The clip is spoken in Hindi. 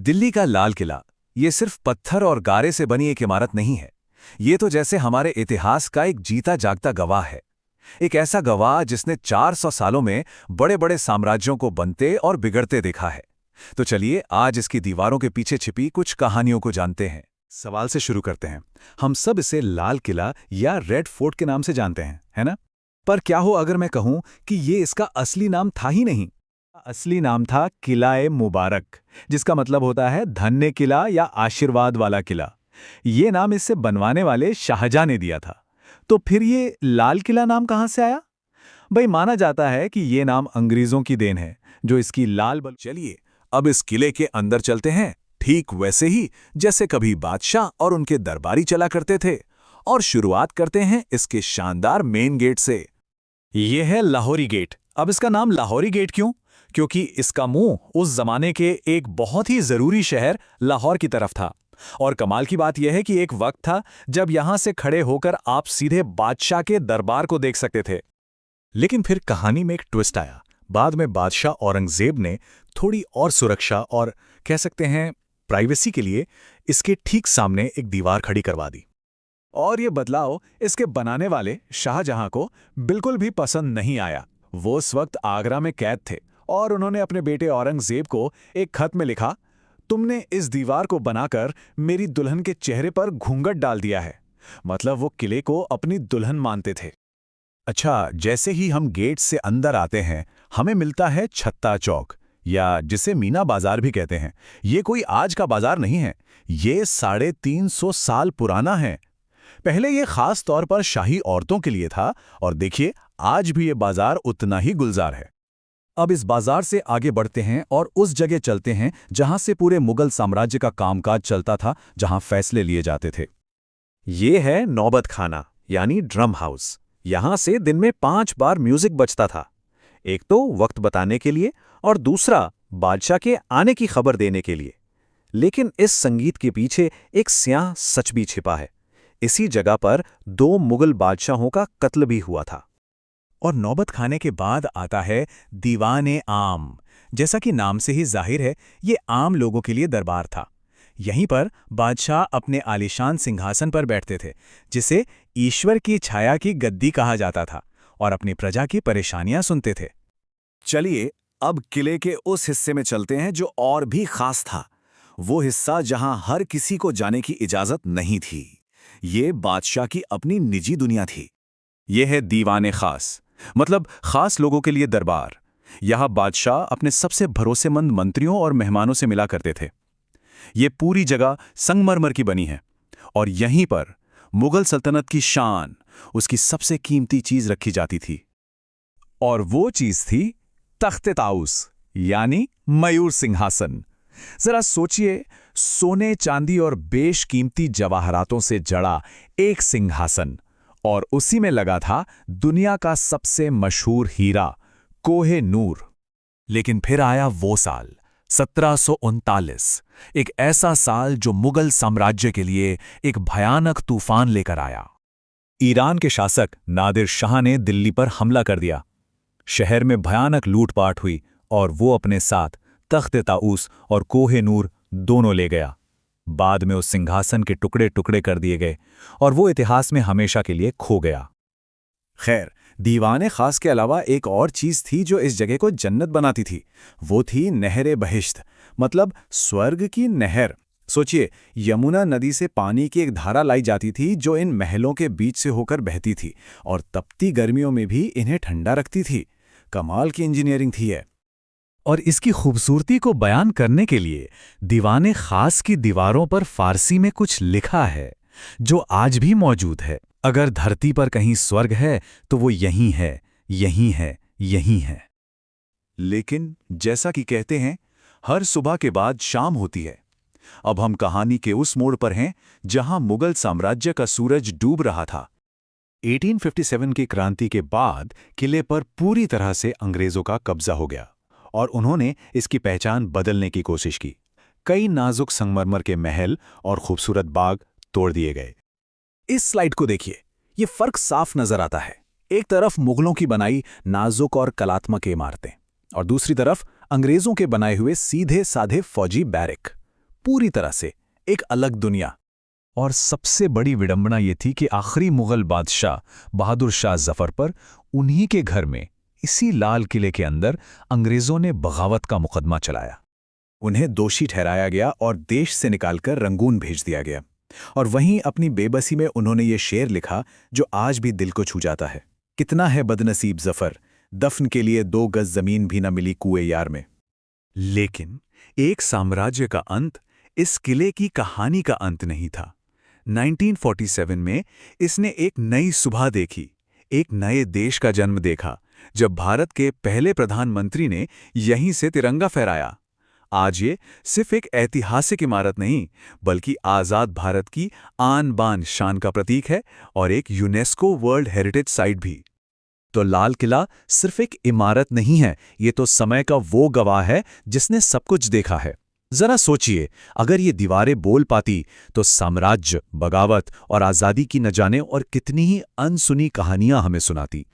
दिल्ली का लाल किला ये सिर्फ पत्थर और गारे से बनी एक इमारत नहीं है। ये तो जैसे हमारे इतिहास का एक जीता जागता गवाह है। एक ऐसा गवाह जिसने 400 सालों में बड़े बड़े साम्राज्यों को बनते और बिगड़ते देखा है। तो चलिए आज इसकी दीवारों के पीछे छिपी कुछ कहानियों को जानते हैं। सवाल से शुरू करते हैं। हम सब इसे लाल किला या रेड फोर्ट के नाम से जानते हैं, है ना? पर क्या हो अगर मैं कहूं कि ये इसका असली नाम था ही नहीं। असली नाम था किला-ए मुबारक, जिसका मतलब होता है धन्य किला या आशीर्वाद वाला किला। ये नाम इससे बनवाने वाले शाहजहां ने दिया था। तो फिर ये लाल किला नाम कहां से आया? भाई माना जाता है कि ये नाम अंग्रेजों की देन है, जो इसकी लाल बल। चलिए अब इस किले के अंदर चलते हैं, ठीक वैसे ही जैसे कभी बादशाह और उनके दरबारी चला करते थे। और शुरुआत करते हैं इसके शानदार मेन गेट से। ये है लाहौरी गेट। अब इसका नाम लाहौरी गेट क्यों? क्योंकि इसका मुंह उस जमाने के एक बहुत ही जरूरी शहर लाहौर की तरफ था। और कमाल की बात यह है कि एक वक्त था जब यहां से खड़े होकर आप सीधे बादशाह के दरबार को देख सकते थे। लेकिन फिर कहानी में एक ट्विस्ट आया। बाद में बादशाह औरंगजेब ने थोड़ी और सुरक्षा और कह सकते हैं प्राइवेसी के लिए इसके ठीक सामने एक दीवार खड़ी करवा दी। और ये बदलाव इसके बनाने वाले शाहजहां को बिल्कुल भी पसंद नहीं आया। वो उस वक्त आगरा में कैद थे और उन्होंने अपने बेटे औरंगजेब को एक खत में लिखा, तुमने इस दीवार को बनाकर मेरी दुल्हन के चेहरे पर घूंघट डाल दिया है। मतलब वो किले को अपनी दुल्हन मानते थे। अच्छा, जैसे ही हम गेट से अंदर आते हैं हमें मिलता है छत्ता चौक, या जिसे मीना बाजार भी कहते हैं। ये कोई आज का बाजार नहीं है, ये 350 साल पुराना है। पहले ये खास तौर पर शाही औरतों के लिए था और देखिए आज भी ये बाजार उतना ही गुलजार है। अब इस बाजार से आगे बढ़ते हैं और उस जगह चलते हैं जहां से पूरे मुगल साम्राज्य का कामकाज चलता था, जहां फैसले लिए जाते थे। ये है नौबत खाना यानी ड्रम हाउस। यहां से दिन में 5 बार म्यूजिक बजता था। एक तो वक्त बताने के लिए और दूसरा बादशाह के आने की खबर देने के लिए। लेकिन इस संगीत के पीछे एक स्याह सच भी छिपा है। इसी जगह पर 2 मुगल बादशाहों का कत्ल भी हुआ था। और नौबत खाने के बाद आता है दीवाने आम। जैसा कि नाम से ही जाहिर है, ये आम लोगों के लिए दरबार था। यहीं पर बादशाह अपने आलीशान सिंहासन पर बैठते थे, जिसे ईश्वर की छाया की गद्दी कहा जाता था, और अपनी प्रजा की परेशानियां सुनते थे। चलिए अब किले के उस हिस्से में चलते हैं जो और भी खास था। वो हिस्सा जहां हर किसी को जाने की इजाजत नहीं थी। ये बादशाह की अपनी निजी दुनिया थी। ये है दीवाने खास, मतलब खास लोगों के लिए दरबार। यहां बादशाह अपने सबसे भरोसेमंद मंत्रियों और मेहमानों से मिला करते थे। ये पूरी जगह संगमरमर की बनी है और यहीं पर मुगल सल्तनत की शान, उसकी सबसे कीमती चीज रखी जाती थी। और वो चीज थी तख्ते ताउस यानी मयूर सिंहासन। जरा सोचिए, सोने चांदी और बेशकीमती जवाहरातों से जड़ा एक सिंहासन, और उसी में लगा था दुनिया का सबसे मशहूर हीरा कोहे नूर। लेकिन फिर आया वो साल 1739, एक ऐसा साल जो मुगल साम्राज्य के लिए एक भयानक तूफान लेकर आया। ईरान के शासक नादिर शाह ने दिल्ली पर हमला कर दिया। शहर में भयानक लूटपाट हुई और वो अपने साथ तख्ते ताऊस और कोहे नूर दोनों ले गया। बाद में उस सिंहासन के टुकड़े टुकड़े कर दिए गए और वो इतिहास में हमेशा के लिए खो गया। खैर, दीवाने खास के अलावा एक और चीज थी जो इस जगह को जन्नत बनाती थी। वो थी नहरे बहिश्त, मतलब स्वर्ग की नहर। सोचिए, यमुना नदी से पानी की एक धारा लाई जाती थी जो इन महलों के बीच से होकर बहती थी और तपती गर्मियों में भी इन्हें ठंडा रखती थी। कमाल की इंजीनियरिंग थी है। और इसकी खूबसूरती को बयान करने के लिए दीवाने खास की दीवारों पर फारसी में कुछ लिखा है जो आज भी मौजूद है। अगर धरती पर कहीं स्वर्ग है तो वो यहीं है, यहीं है, यहीं है। लेकिन जैसा कि कहते हैं, हर सुबह के बाद शाम होती है। अब हम कहानी के उस मोड़ पर हैं जहां मुगल साम्राज्य का सूरज डूब रहा था। 1857 की क्रांति के बाद किले पर पूरी तरह से अंग्रेजों का कब्जा हो गया और उन्होंने इसकी पहचान बदलने की कोशिश की। कई नाजुक संगमरमर के महल और खूबसूरत बाग तोड़ दिए गए। इस स्लाइड को देखिए, ये फर्क साफ नजर आता है। एक तरफ मुगलों की बनाई नाजुक और कलात्मक इमारतें और दूसरी तरफ अंग्रेजों के बनाए हुए सीधे साधे फौजी बैरक। पूरी तरह से एक अलग दुनिया। और सबसे बड़ी विडंबना ये थी कि आखिरी मुगल बादशाह बहादुर शाह जफर पर उन्हीं के घर में, इसी लाल किले के अंदर, अंग्रेजों ने बगावत का मुकदमा चलाया। उन्हें दोषी ठहराया गया और देश से निकालकर रंगून भेज दिया गया। और वहीं अपनी बेबसी में उन्होंने ये शेर लिखा जो आज भी दिल को छू जाता है, कितना है बदनसीब जफर, दफन के लिए 2 गज जमीन भी न मिली कुएं यार में। लेकिन एक साम्राज्य का अंत इस किले की कहानी का अंत नहीं था। 1947 में इसने एक नई सुबह देखी, एक नए देश का जन्म देखा, जब भारत के पहले प्रधानमंत्री ने यहीं से तिरंगा फहराया। आज ये सिर्फ एक ऐतिहासिक इमारत नहीं, बल्कि आज़ाद भारत की आन बान शान का प्रतीक है और एक यूनेस्को वर्ल्ड हेरिटेज साइट भी। तो लाल किला सिर्फ एक इमारत नहीं है, ये तो समय का वो गवाह है जिसने सब कुछ देखा है। जरा सोचिए, अगर ये दीवारें बोल पाती तो साम्राज्य, बगावत और आज़ादी की न जाने और कितनी ही अनसुनी कहानियां हमें सुनाती।